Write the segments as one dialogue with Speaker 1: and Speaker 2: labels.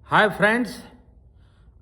Speaker 1: Hi friends,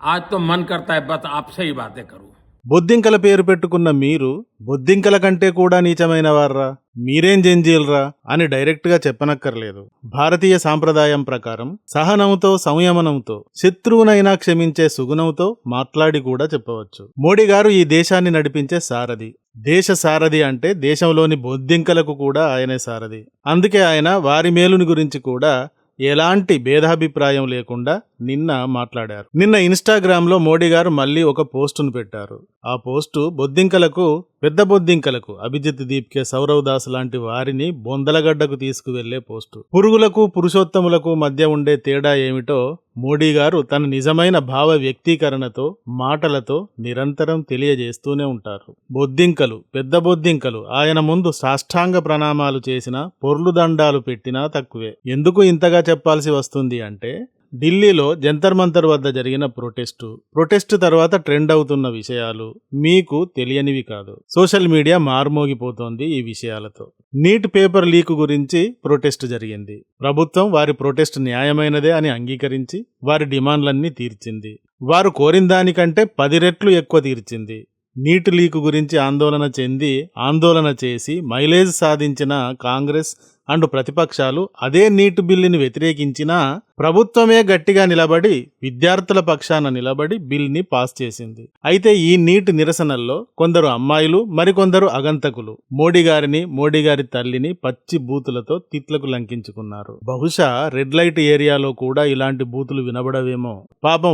Speaker 1: आज तो मन करता है बस आपसे ही बातें करूं।
Speaker 2: బొద్దింకల పేరు పెట్టుకున్న మీరు బొద్దింకల కంటే కూడా నీచమైన వార్రా, మీరేం జంజీల్రా అని డైరెక్ట్ గా చెప్పనక్కర్లేదు. భారతీయ సాంప్రదాయం ప్రకారం సహనంతో సంయమనంతో శత్రువునైనా క్షమించే సుగుణంతో మాట్లాడి కూడా చెప్పవచ్చు. మోడీ గారు ఈ దేశాన్ని నడిపించే సారథి. దేశ సారథి అంటే దేశంలోని బొద్దింకలకు కూడా ఆయనే సారథి. అందుకే ఆయన వారి మేలుని గురించి కూడా ఎలాంటి భేదాభిప్రాయం లేకుండా నిన్న మాట్లాడారు. నిన్న ఇన్స్టాగ్రామ్ లో మోడీ గారు మళ్ళీ ఒక పోస్టును పెట్టారు. ఆ పోస్టు బొద్దింకలకు, పెద్ద బొద్దింకలకు అభిజిత్ దీప్కే, సౌరవ్ దాస్ లాంటి వారిని బొందలగడ్డకు తీసుకువెళ్లే పోస్టు. పురుగులకు పురుషోత్తములకు మధ్య ఉండే తేడా ఏమిటో మోడీ గారు తన నిజమైన భావ వ్యక్తీకరణతో, మాటలతో నిరంతరం తెలియజేస్తూనే ఉంటారు. బొద్దింకలు, పెద్ద బొద్దింకలు ఆయన ముందు సాష్టాంగ ప్రణామాలు చేసినా, పొర్లు దండాలు పెట్టినా తక్కువే. ఎందుకు ఇంతగా చెప్పాల్సి వస్తుంది అంటే, ఢిల్లీలో జంతర్ మంతర్ వద్ద జరిగిన ప్రొటెస్టు తర్వాత ట్రెండ్ అవుతున్న విషయాలు మీకు తెలియనివి కాదు. సోషల్ మీడియా మార్మోగిపోతోంది ఈ విషయాలతో. నీట్ పేపర్ లీక్ గురించి ప్రొటెస్ట్ జరిగింది. ప్రభుత్వం వారి ప్రొటెస్ట్ న్యాయమైనదే అని అంగీకరించి వారి డిమాండ్లన్నీ తీర్చింది. వారు కోరిన దానికంటే 10 రెట్లు ఎక్కువ తీర్చింది. నీట్ లీక్ గురించి ఆందోళన చేసి మైలేజ్ సాధించిన కాంగ్రెస్ అండ్ ప్రతిపక్షాలు అదే నీట్ బిల్లుని వ్యతిరేకించినా ప్రభుత్వమే గట్టిగా నిలబడి, విద్యార్థుల పక్షాన నిలబడి బిల్ని పాస్ చేసింది. అయితే ఈ నీట్ నిరసనల్లో కొందరు అమ్మాయిలు, మరికొందరు అగంతకులు మోడీ గారి తల్లిని పచ్చి బూతులతో తిట్లకు లంకించుకున్నారు. బహుశా రెడ్ లైట్ ఏరియాలో కూడా ఇలాంటి బూతులు వినబడవేమో. పాపం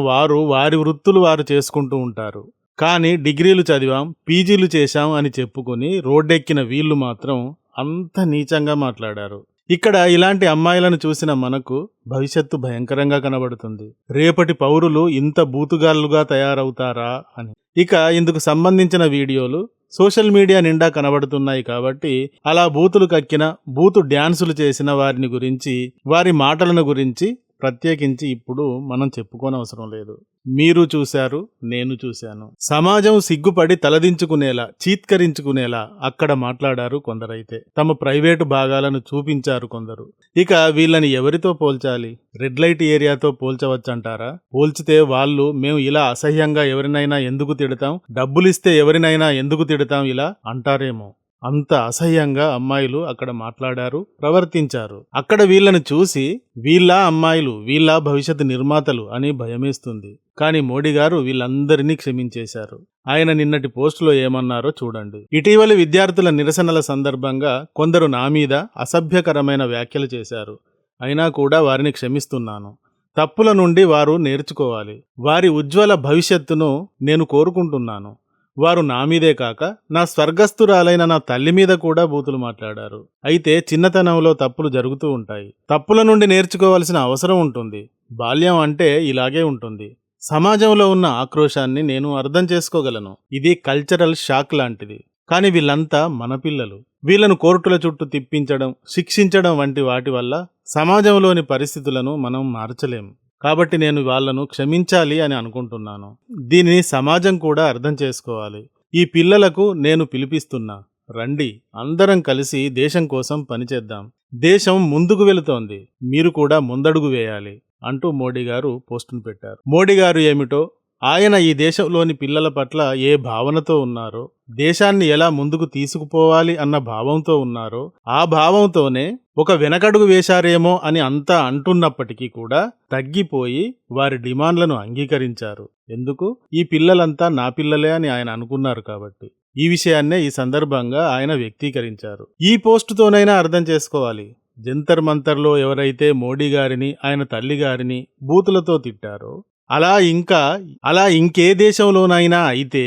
Speaker 2: వారి వృత్తులు వారు చేసుకుంటూ ఉంటారు. కానీ డిగ్రీలు చదివాం, పీజీలు చేశాం అని చెప్పుకొని రోడ్డెక్కిన వీళ్లు మాత్రం అంత నీచంగా మాట్లాడారు. ఇక్కడ ఇలాంటి అమ్మాయిలను చూసిన మనకు భవిష్యత్తు భయంకరంగా కనబడుతుంది. రేపటి పౌరులు ఇంత బూతుగాళ్లుగా తయారవుతారా అని. ఇక ఇందుకు సంబంధించిన వీడియోలు సోషల్ మీడియా నిండా కనబడుతున్నాయి కాబట్టి అలా బూతులు కక్కిన, బూతు డ్యాన్సులు చేసిన వారిని గురించి, వారి మాటలను గురించి ప్రత్యేకించి ఇప్పుడు మనం చెప్పుకోనవసరం లేదు. మీరు చూశారు, నేను చూశాను. సమాజం సిగ్గుపడి తలదించుకునేలా, చీత్కరించుకునేలా అక్కడ మాట్లాడారు కొందరైతే. తమ ప్రైవేటు భాగాలను చూపించారు కొందరు. ఇక వీళ్ళని ఎవరితో పోల్చాలి? రెడ్ లైట్ ఏరియాతో పోల్చవచ్చంటారా? పోల్చితే వాళ్ళు, మేము ఇలా అసహ్యంగా ఎవరినైనా ఎందుకు తిడతాం, డబ్బులిస్తే ఎవరినైనా ఎందుకు తిడతాం ఇలా అంటారేమో. అంత అసహ్యంగా అమ్మాయిలు అక్కడ మాట్లాడారు, ప్రవర్తించారు. అక్కడ వీళ్ళను చూసి వీళ్ళ అమ్మాయిలు, వీళ్ళ భవిష్యత్తు నిర్మాతలు అని భయమేస్తుంది. కానీ మోడీ గారు వీళ్ళందరినీ క్షమించేశారు. ఆయన నిన్నటి పోస్టులో ఏమన్నారో చూడండి. ఇటీవలి విద్యార్థుల నిరసనల సందర్భంగా కొందరు నా మీద అసభ్యకరమైన వ్యాఖ్యలు చేశారు. అయినా కూడా వారిని క్షమిస్తున్నాను. తప్పుల నుండి వారు నేర్చుకోవాలి. వారి ఉజ్వల భవిష్యత్తును నేను కోరుకుంటున్నాను. వారు నా మీదే కాక నా స్వర్గస్థురాలైన నా తల్లి మీద కూడా బూతులు మాట్లాడారు. అయితే చిన్నతనంలో తప్పులు జరుగుతూ ఉంటాయి. తప్పుల నుండి నేర్చుకోవాల్సిన అవసరం ఉంటుంది. బాల్యం అంటే ఇలాగే ఉంటుంది. సమాజంలో ఉన్న ఆక్రోశాన్ని నేను అర్థం చేసుకోగలను. ఇది కల్చరల్ షాక్ లాంటిది. కానీ వీళ్ళంతా మన పిల్లలు. వీళ్లను కోర్టుల చుట్టూ తిప్పించడం, శిక్షించడం వంటి వాటి వల్ల సమాజంలోని పరిస్థితులను మనం మార్చలేం. కాబట్టి నేను వాళ్లను క్షమించాలి అని అనుకుంటున్నాను. దీనిని సమాజం కూడా అర్థం చేసుకోవాలి. ఈ పిల్లలకు నేను పిలిపిస్తున్నా, రండి అందరం కలిసి దేశం కోసం పనిచేద్దాం. దేశం ముందుకు వెళుతోంది, మీరు కూడా ముందడుగు వేయాలి అంటూ మోడీ గారు పోస్టును పెట్టారు. మోడీ గారు ఏమిటో, ఆయన ఈ దేశంలోని పిల్లల పట్ల ఏ భావనతో ఉన్నారో, దేశాన్ని ఎలా ముందుకు తీసుకుపోవాలి అన్న భావంతో ఉన్నారో, ఆ భావంతోనే ఒక వెనకడుగు వేశారేమో అని అంతా అంటున్నప్పటికీ కూడా తగ్గిపోయి వారి డిమాండ్లను అంగీకరించారు. ఎందుకు? ఈ పిల్లలంతా నా పిల్లలే అని ఆయన అనుకున్నారు కాబట్టి. ఈ విషయాన్నే ఈ సందర్భంగా ఆయన వ్యక్తీకరించారు. ఈ పోస్టుతోనైనా అర్థం చేసుకోవాలి. జంతర్ మంతర్లో ఎవరైతే మోడీ గారిని, ఆయన తల్లి గారిని బూతులతో తిట్టారో, అలా ఇంకే దేశంలోనైనా అయితే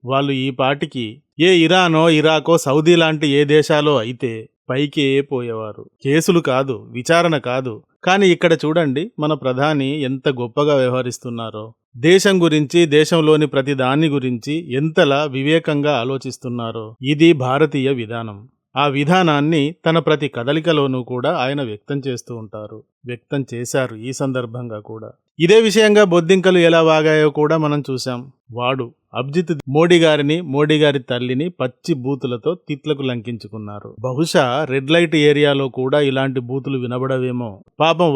Speaker 2: వాళ్ళు ఈ పాటికి ఏ ఇరానో, ఇరాకో, సౌదీ లాంటి ఏ దేశాలో అయితే పైకే పోయేవారు. కేసులు కాదు, విచారణ కాదు. కానీ ఇక్కడ చూడండి, మన ప్రధాని ఎంత గొప్పగా వ్యవహరిస్తున్నారో. దేశం గురించి, దేశంలోని ప్రతి దాని గురించి ఎంతలా వివేకంగా ఆలోచిస్తున్నారో. ఇది భారతీయ విధానం. ఆ విధానాన్ని తన ప్రతి కదలికలోనూ కూడా ఆయన వ్యక్తం చేస్తూ ఉంటారు. వ్యక్తం చేశారు ఈ సందర్భంగా కూడా. ఇదే విషయంగా బొద్దింకలు ఎలా వాగాయో కూడా మనం చూశాం. వాడు అభిజిత్ మోడీ గారిని, మోడీ గారి తల్లిని పచ్చి బూతులతో తిట్లకు లంకించుకున్నారు. బహుశా రెడ్ లైట్ ఏరియాలో కూడా ఇలాంటి బూతులు వినబడవేమో. పాపం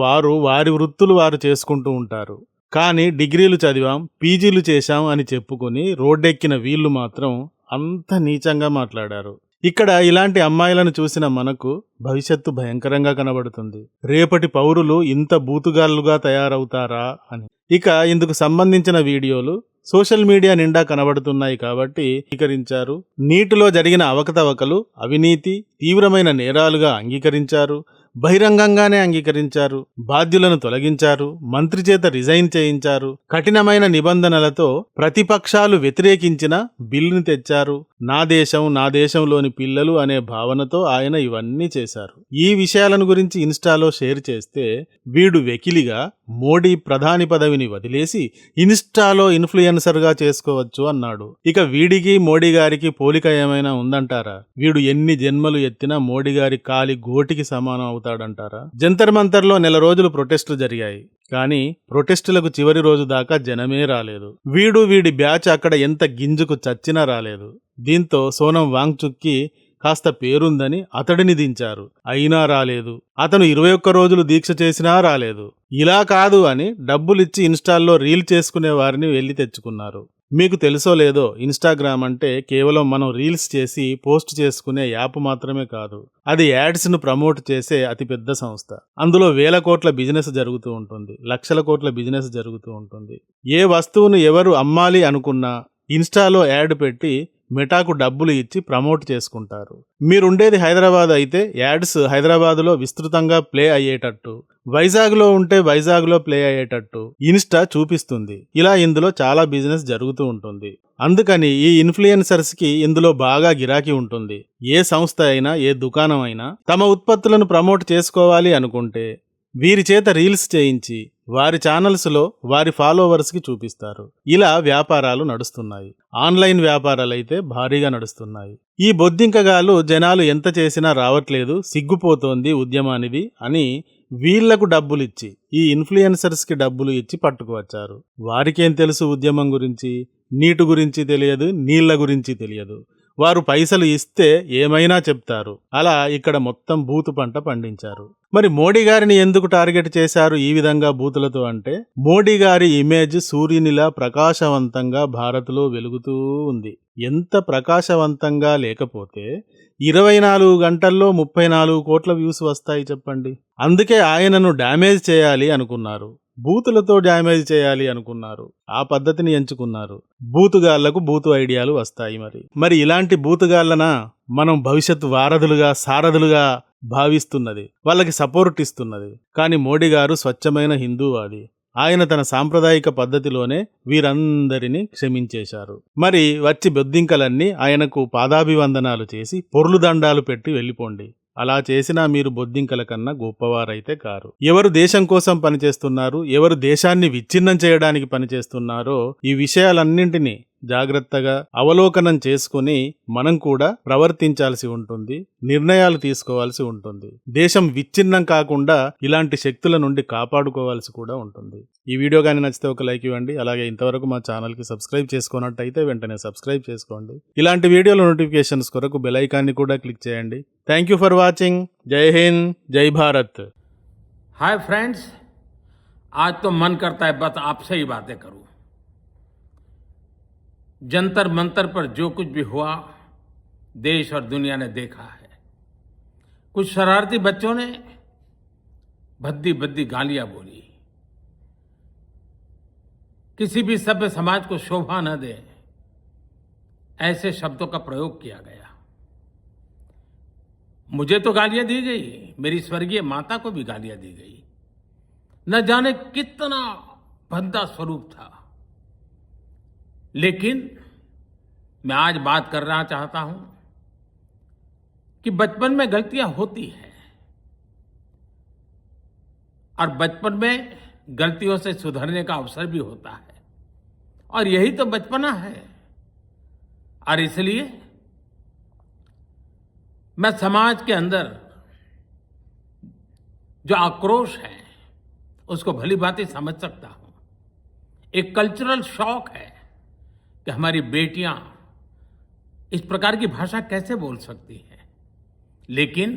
Speaker 2: వారి వృత్తులు వారు చేసుకుంటూ ఉంటారు. కానీ డిగ్రీలు చదివాం, పీజీలు చేశాం అని చెప్పుకొని రోడ్డెక్కిన వీళ్ళు మాత్రం అంత నీచంగా మాట్లాడారు. ఇక్కడ ఇలాంటి అమ్మాయిలను చూసిన మనకు భవిష్యత్తు భయంకరంగా కనబడుతుంది. రేపటి పౌరులు ఇంత బూతుగాళ్లుగా తయారవుతారా అని. ఇక ఇందుకు సంబంధించిన వీడియోలు సోషల్ మీడియా నిండా కనబడుతున్నాయి కాబట్టి అంగీకరించారు. నీటిలో జరిగిన అవకతవకలు, అవినీతి తీవ్రమైన నేరాలుగా అంగీకరించారు. బహిరంగంగానే అంగీకరించారు. బాధ్యులను తొలగించారు. మంత్రి చేత రిజైన్ చేయించారు. కఠినమైన నిబంధనలతో ప్రతిపక్షాలు వ్యతిరేకించిన బిల్లుని తెచ్చారు. నా దేశం, నా దేశంలోని పిల్లలు అనే భావనతో ఆయన ఇవన్నీ చేశారు. ఈ విషయాలను గురించి ఇన్స్టాలో షేర్ చేస్తే వీడు వెకిలిగా మోడీ ప్రధాని పదవిని వదిలేసి ఇన్స్టాలో ఇన్ఫ్లుయెన్సర్గా చేసుకోవచ్చు అన్నాడు. ఇక వీడికి మోడీ గారికి పోలిక ఏమైనా ఉందంటారా? వీడు ఎన్ని జన్మలు ఎత్తినా మోడీ గారి కాలి గోటికి సమానం అవుతాడంటారా? జంతర్ మంతర్లో నెల రోజులు ప్రొటెస్టులు జరిగాయి. కానీ ప్రొటెస్టులకు చివరి రోజు దాకా జనమే రాలేదు. వీడి బ్యాచ్ అక్కడ ఎంత గింజుకు చచ్చినా రాలేదు. దీంతో సోనం వాంగ్చుక్కి కాస్త పేరుందని అతడిని దించారు. అయినా రాలేదు. అతను 21 రోజులు దీక్ష చేసినా రాలేదు. ఇలా కాదు అని డబ్బులిచ్చి ఇన్స్టాల్లో రీల్ చేసుకునే వారిని వెళ్లి తెచ్చుకున్నారు. మీకు తెలుసో లేదో, ఇన్స్టాగ్రామ్ అంటే కేవలం మనం రీల్స్ చేసి పోస్ట్ చేసుకునే యాప్ మాత్రమే కాదు. అది యాడ్స్ను ప్రమోట్ చేసే అతిపెద్ద సంస్థ. అందులో వేల కోట్ల బిజినెస్ జరుగుతూ ఉంటుంది. లక్షల కోట్ల బిజినెస్ జరుగుతూ ఉంటుంది. ఏ వస్తువును ఎవరు అమ్మాలి అనుకున్నా ఇన్స్టాలో యాడ్ పెట్టి మెటాకు డబ్బులు ఇచ్చి ప్రమోట్ చేసుకుంటారు. మీరుండేది హైదరాబాద్ అయితే యాడ్స్ హైదరాబాద్లో విస్తృతంగా ప్లే అయ్యేటట్టు, వైజాగ్లో ఉంటే వైజాగ్లో ప్లే అయ్యేటట్టు ఇన్స్టా చూపిస్తుంది. ఇలా ఇందులో చాలా బిజినెస్ జరుగుతూ ఉంటుంది. అందుకని ఈ ఇన్ఫ్లుయెన్సర్స్కి ఇందులో బాగా గిరాకీ ఉంటుంది. ఏ సంస్థ అయినా, ఏ దుకాణం అయినా తమ ఉత్పత్తులను ప్రమోట్ చేసుకోవాలి అనుకుంటే వీరి చేత రీల్స్ చేయించి వారి ఛానల్స్లో వారి ఫాలోవర్స్కి చూపిస్తారు. ఇలా వ్యాపారాలు నడుస్తున్నాయి. ఆన్లైన్ వ్యాపారాలైతే భారీగా నడుస్తున్నాయి. ఈ బొద్దింకగాళ్ళు జనాలు ఎంత చేసినా రావట్లేదు, సిగ్గుపోతోంది ఉద్యమానిది అని వీళ్లకు డబ్బులిచ్చి, ఈ ఇన్ఫ్లుయెన్సర్స్కి డబ్బులు ఇచ్చి పట్టుకువచ్చారు. వారికేం తెలుసు ఉద్యమం గురించి? నీటి గురించి తెలియదు, నీళ్ల గురించి తెలియదు. వారు పైసలు ఇస్తే ఏమైనా చెప్తారు. అలా ఇక్కడ మొత్తం బూతు పంట పండించారు. మరి మోడీ గారిని ఎందుకు టార్గెట్ చేశారు ఈ విధంగా బూతులతో అంటే, మోడీ గారి ఇమేజ్ సూర్యునిలా ప్రకాశవంతంగా భారత్లో వెలుగుతూ ఉంది. ఎంత ప్రకాశవంతంగా లేకపోతే 24 గంటల్లో 34 కోట్ల వ్యూస్ వస్తాయి చెప్పండి. అందుకే ఆయనను డ్యామేజ్ చేయాలి అనుకున్నారు. బూతులతో డ్యామేజ్ చేయాలి అనుకున్నారు. ఆ పద్ధతిని ఎంచుకున్నారు. బూతుగాళ్లకు బూతు ఐడియాలు వస్తాయి. మరి ఇలాంటి బూతుగాళ్లనా మనం భవిష్యత్తు వారధులుగా, సారథులుగా భావిస్తున్నది, వాళ్ళకి సపోర్ట్ ఇస్తున్నది. కానీ మోడీ గారు స్వచ్ఛమైన హిందూవాది. ఆయన తన సాంప్రదాయిక పద్ధతిలోనే వీరందరినీ క్షమించేశారు. మరి వచ్చి బొద్దింకలన్నీ ఆయనకు పాదాభివందనాలు చేసి పొర్లు దండాలు పెట్టి వెళ్ళిపోండి. అలా చేసినా మీరు బొద్దింకల కన్నా గొప్పవారైతే కారు. ఎవరు దేశం కోసం పనిచేస్తున్నారు, ఎవరు దేశాన్ని విచ్ఛిన్నం చేయడానికి పనిచేస్తున్నారో ఈ విషయాలన్నింటినీ జాగ్రత్తగా అవలోకనం చేసుకుని మనం కూడా ప్రవర్తించాల్సి ఉంటుంది, నిర్ణయాలు తీసుకోవాల్సి ఉంటుంది. దేశం విచ్ఛిన్నం కాకుండా ఇలాంటి శక్తుల నుండి కాపాడుకోవాల్సి కూడా ఉంటుంది. ఈ వీడియో కానీ నచ్చితే ఒక లైక్ ఇవ్వండి. అలాగే ఇంతవరకు మా ఛానల్కి సబ్స్క్రైబ్ చేసుకున్నట్టయితే వెంటనే సబ్స్క్రైబ్ చేసుకోండి. ఇలాంటి వీడియోల నోటిఫికేషన్స్ కొరకు బెల్ ఐకాన్ని కూడా క్లిక్ చేయండి. Thank you for watching. జై హింద్, జై భారత్.
Speaker 1: हाय फ्रेंड्स, आज तो मन करता है बस आपसे ही बातें करूं। जंतर मंतर पर जो कुछ भी हुआ देश और दुनिया ने देखा है। कुछ शरारती बच्चों ने भद्दी भद्दी गालियां बोली। किसी भी सभ्य समाज को शोभा न दे ऐसे शब्दों का प्रयोग किया गया। मुझे तो गालियां दी गई, मेरी स्वर्गीय माता को भी गालियां दी गई। न जाने कितना भद्दा स्वरूप था। लेकिन मैं आज बात करना चाहता हूं कि बचपन में गलतियां होती हैं और बचपन में गलतियों से सुधरने का अवसर भी होता है, और यही तो बचपना है। और इसलिए मैं समाज के अंदर जो आक्रोश है उसको भली भांति समझ सकता हूं। एक कल्चरल शॉक है कि हमारी बेटियां इस प्रकार की भाषा कैसे बोल सकती हैं। लेकिन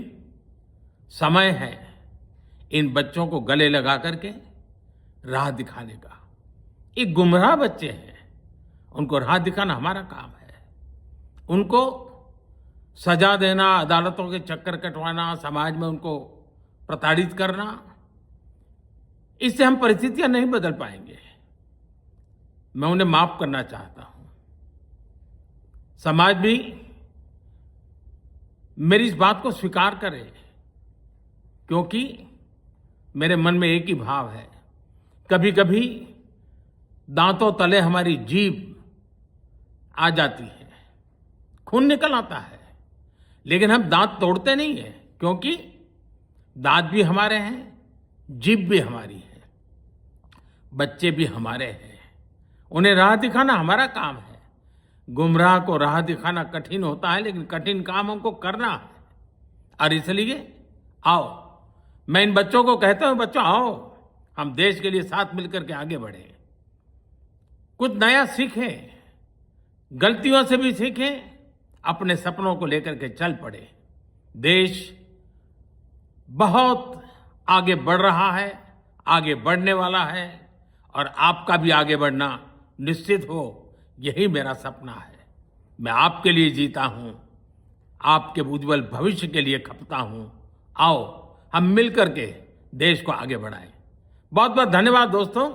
Speaker 1: समय है इन बच्चों को गले लगा करके राह दिखाने का। ये गुमराह बच्चे हैं, उनको राह दिखाना हमारा काम है। उनको सजा देना, अदालतों के चक्कर कटवाना, समाज में उनको प्रताड़ित करना, इससे हम परिस्थितियां नहीं बदल पाएंगे। मैं उन्हें माफ करना चाहता हूं। समाज भी मेरी इस बात को स्वीकार करे, क्योंकि मेरे मन में एक ही भाव है। कभी कभी दांतों तले हमारी जीभ आ जाती है, खून निकल आता है, लेकिन हम दांत तोड़ते नहीं हैं, क्योंकि दांत भी हमारे हैं, जीभ भी हमारी है, बच्चे भी हमारे हैं। उन्हें राह दिखाना हमारा काम है। गुमराह को राह दिखाना कठिन होता है, लेकिन कठिन काम हमको करना है। और इसलिए आओ, मैं इन बच्चों को कहता हूं, बच्चों आओ, हम देश के लिए साथ मिलकर के आगे बढ़े, कुछ नया सीखें, गलतियों से भी सीखें, अपने सपनों को लेकर के चल पड़े। देश बहुत आगे बढ़ रहा है, आगे बढ़ने वाला है, और आपका भी आगे बढ़ना निश्चित हो, यही मेरा सपना है। मैं आपके लिए जीता हूं, आपके उज्जवल भविष्य के लिए खपता हूं। आओ, हम मिलकर के देश को आगे बढ़ाएं। बहुत बहुत धन्यवाद दोस्तों।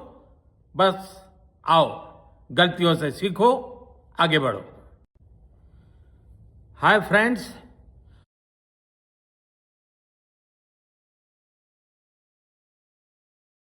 Speaker 1: बस आओ, गलतियों से सीखो, आगे बढ़ो। Hi friends,